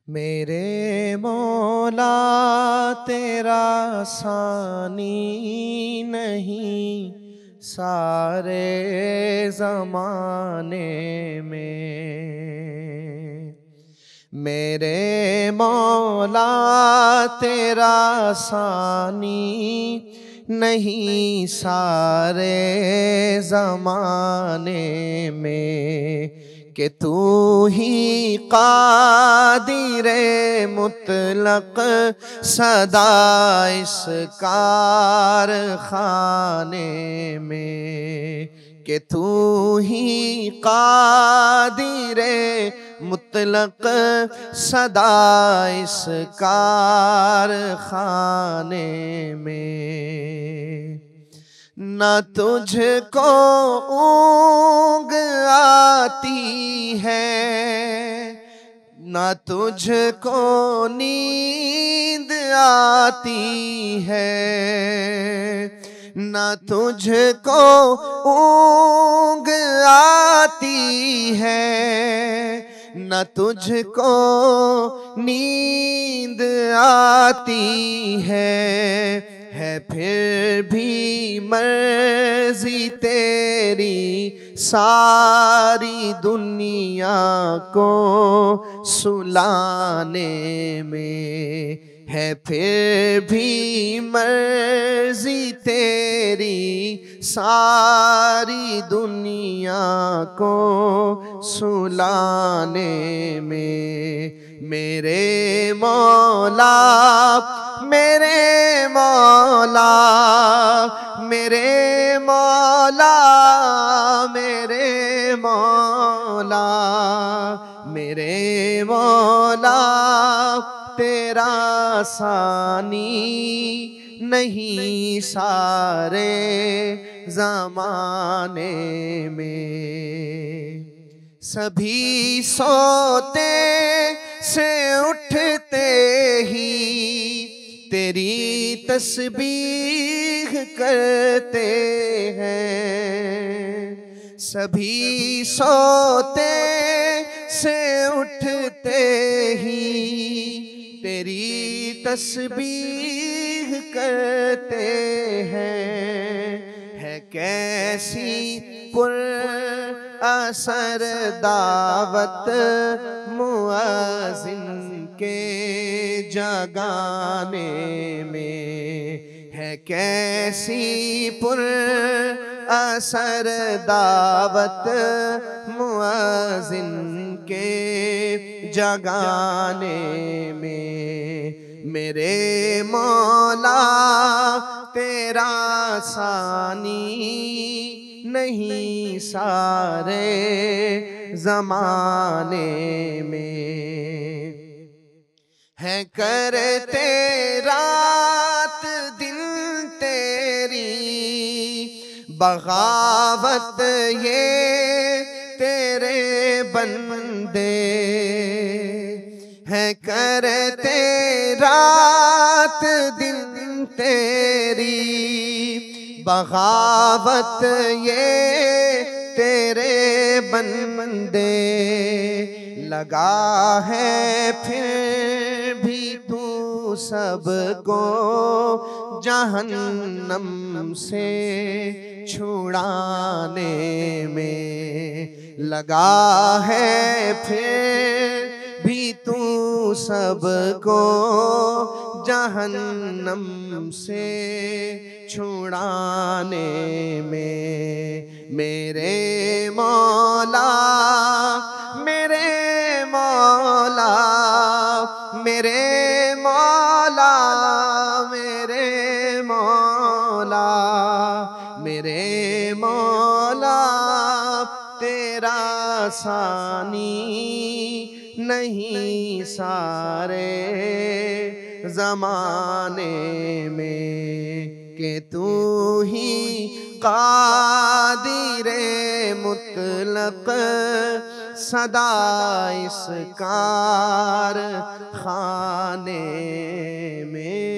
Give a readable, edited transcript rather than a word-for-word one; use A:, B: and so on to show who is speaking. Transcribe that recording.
A: میرے مولا تیرا ثانی نہیں سارے زمانے میں، میرے مولا تیرا ثانی نہیں سارے زمانے میں، کہ تو ہی قادر مطلق سدا اس کارخانے میں، کہ تو ہی قادر مطلق سدا اس کارخانے میں، نہ تجھ کو اونگ آتی ہے نہ تجھ کو نیند آتی ہے، نہ تجھ کو اونگ آتی ہے، نہ تجھ کو نیند آتی ہے پھر بھی مرضی تیری ساری دنیا کو سلانے میں، ہے پھر بھی مرضی تیری ساری دنیا کو سلانے میں، میرے مولا میرے مولا میرے مولا میرے مولا میرے مولا تیرا ثانی نہیں سارے زمانے میں، سبھی سوتے سے اٹھتے ہی تیری تسبیح کرتے ہیں، سبھی سوتے سے اٹھتے ہی تیری تسبیح کرتے ہیں، ہے کیسی پر اثر دعوت مؤذن کے جگانے میں، ہے کیسی پر اثر دعوت مؤذن کے جگانے میں، میرے مولا تیرا ثانی نہیں سارے زمانے میں، ہے کرتے رات دن تیری بغاوت یہ تیرے بندے، ہے کرتے رات دن تیری بغاوت یہ تیرے بندے، لگا ہے پھر بھی تو سب کو جہنم سے چھڑانے میں، لگا ہے پھر بھی تو سب کو جہنم سے چھڑانے میں، میرے مولا میرے مولا میرے مولا میرے مولا میرے مولا تیرا ثانی نہیں سارے زمانے میں، کہ تو ہی قادر مطلق سدا اس کارخانے میں۔